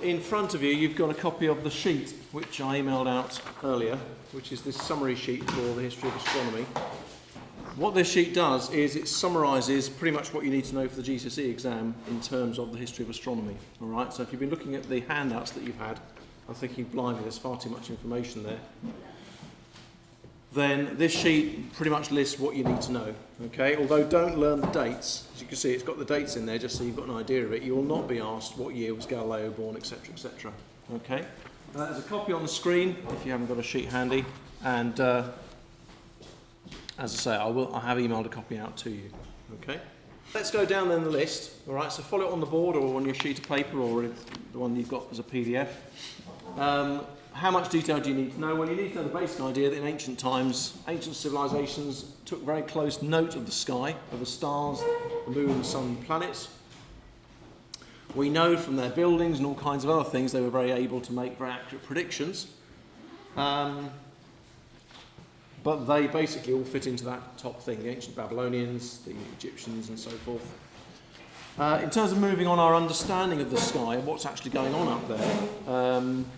in front of you, you've got a copy of the sheet which I emailed out earlier, which is this summary sheet for the history of astronomy. What this sheet does is it summarises pretty much what you need to know for the GCSE exam in terms of the history of astronomy. All right. So if you've been looking at the handouts that you've had, I'm thinking, blimey, there's far too much information there. Then this sheet pretty much lists what you need to know. Okay. Although don't learn the dates. As you can see, it's got the dates in there just so you've got an idea of it. You will not be asked what year was Galileo born, etc., etc. Okay. There's a copy on the screen if you haven't got a sheet handy, and as I say, I have emailed a copy out to you. Okay. Let's go down then the list. All right. So follow it on the board or on your sheet of paper or the one you've got as a PDF. How much detail do you need to know? Well, you need to know the basic idea that in ancient times, ancient civilizations took very close note of the sky, of the stars, the moon, the sun, and planets. We know from their buildings and all kinds of other things they were very able to make very accurate predictions. But they basically all fit into that top thing, the ancient Babylonians, the Egyptians, and so forth. In terms of moving on our understanding of the sky and what's actually going on up there,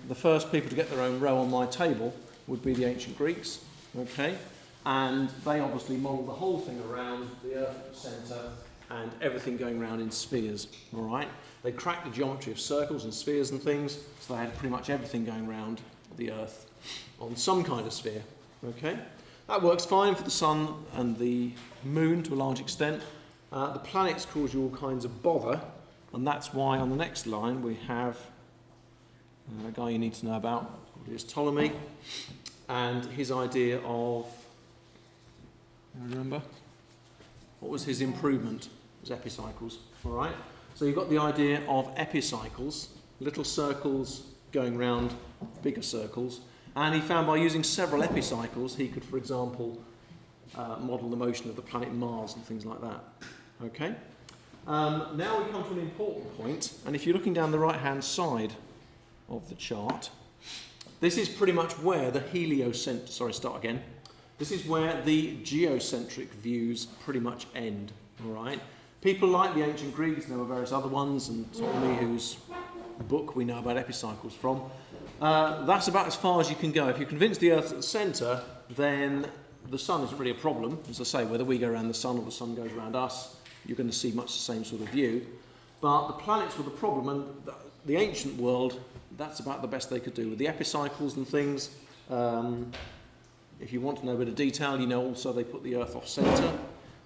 the first people to get their own row on my table would be the ancient Greeks, okay? And they obviously modelled the whole thing around the Earth at the centre and everything going around in spheres, all right? They cracked the geometry of circles and spheres and things, so they had pretty much everything going around the Earth on some kind of sphere, okay? That works fine for the sun and the moon to a large extent. The planets cause you all kinds of bother, and that's why on the next line we have a guy you need to know about, is Ptolemy, and his idea of, remember, what was his improvement? It was epicycles, all right? So you've got the idea of epicycles, little circles going round bigger circles, and he found by using several epicycles he could, for example, model the motion of the planet Mars and things like that. Okay. Now we come to an important point, and if you're looking down the right-hand side of the chart, this is pretty much where the This is where the geocentric views pretty much end. All right. People like the ancient Greeks, and there were various other ones, and Ptolemy, whose book we know about epicycles from. That's about as far as you can go. If you convince the Earth's at the centre, then the sun isn't really a problem. As I say, whether we go around the sun or the sun goes around us, you're going to see much the same sort of view. But the planets were the problem, and the ancient world, that's about the best they could do with the epicycles and things. If you want to know a bit of detail, you know also they put the Earth off centre.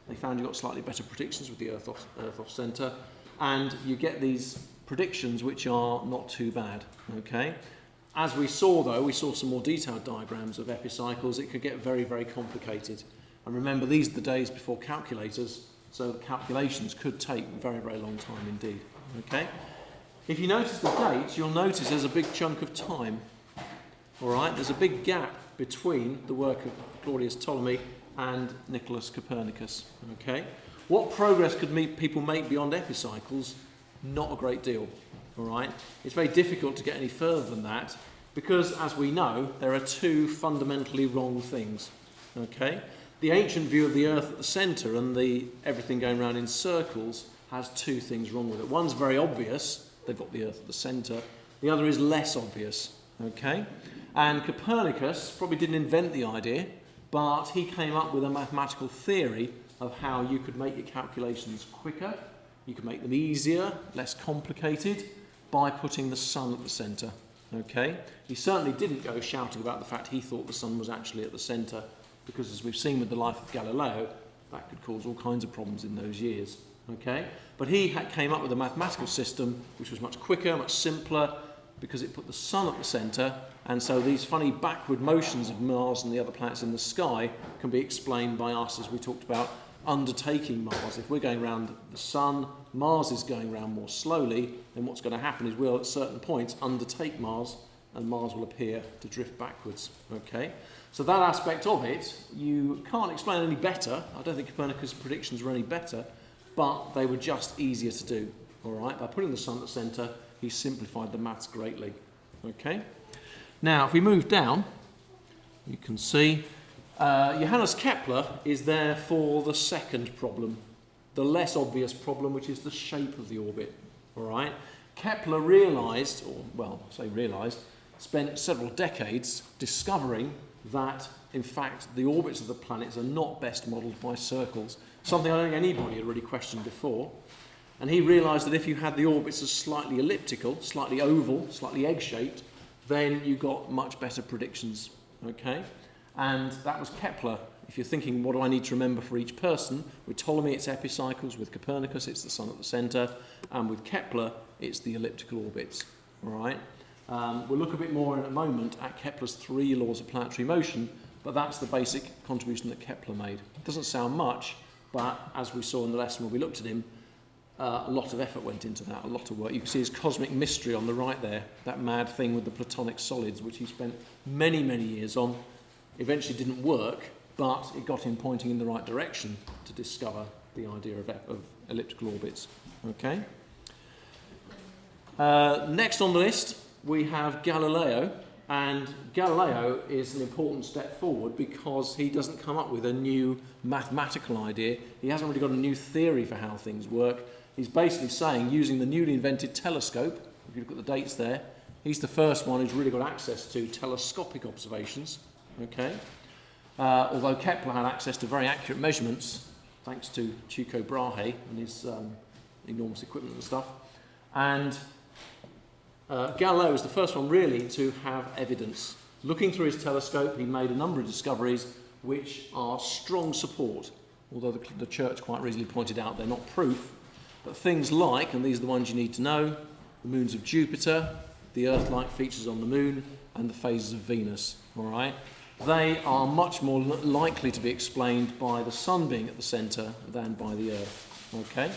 They found you got slightly better predictions with the Earth off centre, and you get these predictions which are not too bad. Okay. As we saw, though, we saw some more detailed diagrams of epicycles. It could get very, very complicated. And remember, these are the days before calculators, so the calculations could take a very, very long time indeed. Okay? If you notice the dates, you'll notice there's a big chunk of time. All right? There's a big gap between the work of Claudius Ptolemy and Nicholas Copernicus. Okay? What progress could people make beyond epicycles? Not a great deal. All right? It's very difficult to get any further than that because, as we know, there are two fundamentally wrong things. Okay? The ancient view of the Earth at the centre and the everything going around in circles has two things wrong with it. One's very obvious, they've got the Earth at the centre. The other is less obvious. Okay? And Copernicus probably didn't invent the idea, but he came up with a mathematical theory of how you could make your calculations quicker, you could make them easier, less complicated, by putting the sun at the centre. Okay? He certainly didn't go shouting about the fact he thought the sun was actually at the centre, because as we've seen with the life of Galileo, that could cause all kinds of problems in those years. Okay? But he came up with a mathematical system which was much quicker, much simpler, because it put the sun at the centre, and so these funny backward motions of Mars and the other planets in the sky can be explained by us, as we talked about, undertaking Mars. If we're going around the sun, Mars is going around more slowly, then what's going to happen is we'll at certain points undertake Mars, and Mars will appear to drift backwards. Okay? So that aspect of it, you can't explain any better. I don't think Copernicus' predictions were any better, but they were just easier to do. All right? By putting the sun at the centre, he simplified the maths greatly. Okay? Now, if we move down, you can see Johannes Kepler is there for the second problem, the less obvious problem, which is the shape of the orbit. All right? Kepler realised, or well, I say realised, spent several decades discovering that, in fact, the orbits of the planets are not best modelled by circles, something I don't think anybody had really questioned before. And he realised that if you had the orbits as slightly elliptical, slightly oval, slightly egg-shaped, then you got much better predictions, okay? And that was Kepler. If you're thinking, what do I need to remember for each person? With Ptolemy, it's epicycles. With Copernicus, it's the sun at the centre. And with Kepler, it's the elliptical orbits, all right? We'll look a bit more in a moment at Kepler's 3 laws of planetary motion, but that's the basic contribution that Kepler made. It doesn't sound much, but as we saw in the lesson when we looked at him, a lot of effort went into that, a lot of work. You can see his cosmic mystery on the right there, that mad thing with the platonic solids, which he spent many, many years on. Eventually didn't work, but it got him pointing in the right direction to discover the idea of elliptical orbits. Okay. Next on the list, we have Galileo. And Galileo is an important step forward because he doesn't come up with a new mathematical idea. He hasn't really got a new theory for how things work. He's basically saying, using the newly invented telescope, if you look at the dates there, he's the first one who's really got access to telescopic observations. Okay? Although Kepler had access to very accurate measurements, thanks to Tycho Brahe and his enormous equipment and stuff. And Galileo was the first one really to have evidence. Looking through his telescope, he made a number of discoveries which are strong support, although the church quite reasonably pointed out they're not proof, but things like, and these are the ones you need to know, the moons of Jupiter, the Earth-like features on the moon, and the phases of Venus, all right? They are much more likely to be explained by the sun being at the centre than by the Earth, okay?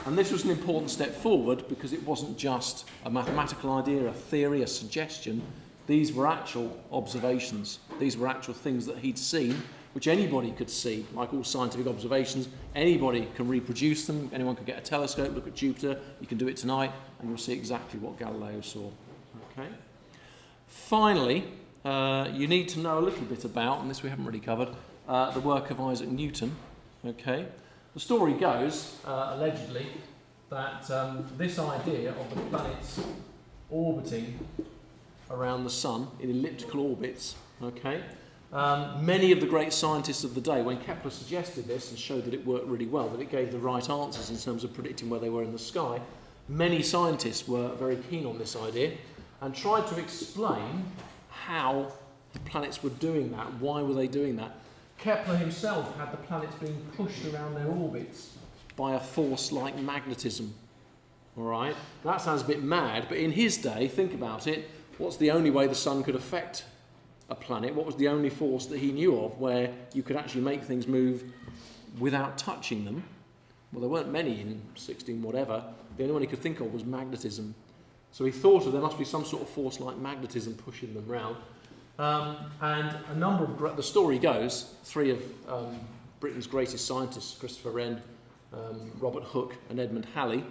And this was an important step forward because it wasn't just a mathematical idea, a theory, a suggestion. These were actual observations. These were actual things that he'd seen, which anybody could see. Like all scientific observations, anybody can reproduce them. Anyone can get a telescope, look at Jupiter. You can do it tonight, and you'll see exactly what Galileo saw. Okay. Finally, you need to know a little bit about, and this we haven't really covered, the work of Isaac Newton. Okay. The story goes, allegedly, that this idea of the planets orbiting around the sun in elliptical orbits, okay, many of the great scientists of the day, when Kepler suggested this and showed that it worked really well, that it gave the right answers in terms of predicting where they were in the sky, many scientists were very keen on this idea and tried to explain how the planets were doing that, why were they doing that. Kepler himself had the planets being pushed around their orbits by a force like magnetism. All right? That sounds a bit mad, but in his day, think about it, what's the only way the sun could affect a planet? What was the only force that he knew of where you could actually make things move without touching them? Well, there weren't many in 16 whatever. The only one he could think of was magnetism. So he thought there must be some sort of force like magnetism pushing them round. And a number of, the story goes, 3 of Britain's greatest scientists, Christopher Wren, Robert Hooke and Edmund Halley,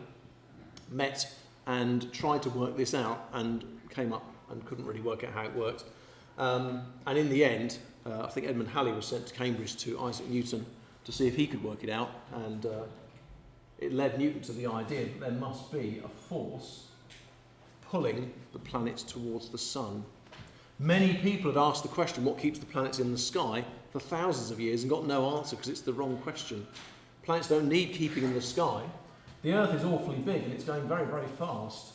met and tried to work this out and came up and couldn't really work out how it worked. And in the end, I think Edmund Halley was sent to Cambridge to Isaac Newton to see if he could work it out, and it led Newton to the idea that there must be a force pulling the planets towards the sun. Many people had asked the question, what keeps the planets in the sky, for thousands of years and got no answer because it's the wrong question. Planets don't need keeping in the sky. The Earth is awfully big and it's going very, very fast,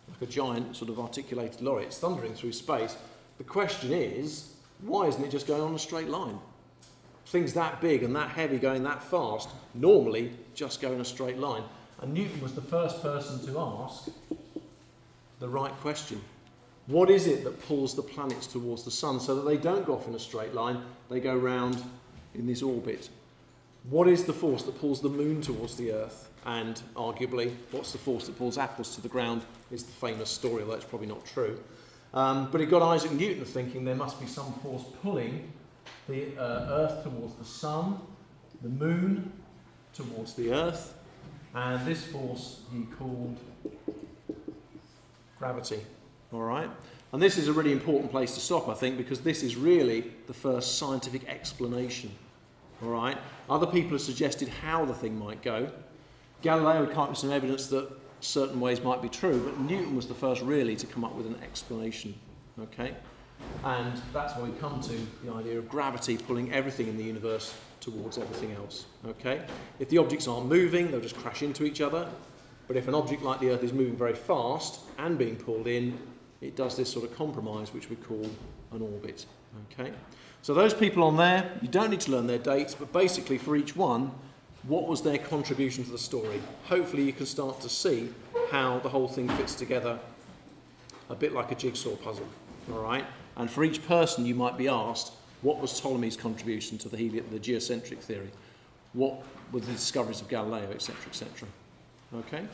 like a giant sort of articulated lorry. It's thundering through space. The question is, why isn't it just going on a straight line? Things that big and that heavy going that fast normally just go in a straight line. And Newton was the first person to ask the right question. What is it that pulls the planets towards the sun so that they don't go off in a straight line, they go round in this orbit? What is the force that pulls the moon towards the Earth? And arguably, what's the force that pulls apples to the ground is the famous story, although it's probably not true. But it got Isaac Newton thinking there must be some force pulling the Earth towards the sun, the moon towards the Earth, and this force he called gravity. All right? And this is a really important place to stop, I think, because this is really the first scientific explanation. All right? Other people have suggested how the thing might go. Galileo had come up with some evidence that certain ways might be true, but Newton was the first really to come up with an explanation, okay? And that's where we come to the idea of gravity pulling everything in the universe towards everything else, okay? If the objects aren't moving, they'll just crash into each other, but if an object like the Earth is moving very fast and being pulled in, it does this sort of compromise, which we call an orbit, okay? So those people on there, you don't need to learn their dates, but basically for each one, what was their contribution to the story? Hopefully you can start to see how the whole thing fits together a bit like a jigsaw puzzle, all right? And for each person you might be asked, what was Ptolemy's contribution to the geocentric theory? What were the discoveries of Galileo, etc., etc.? Okay?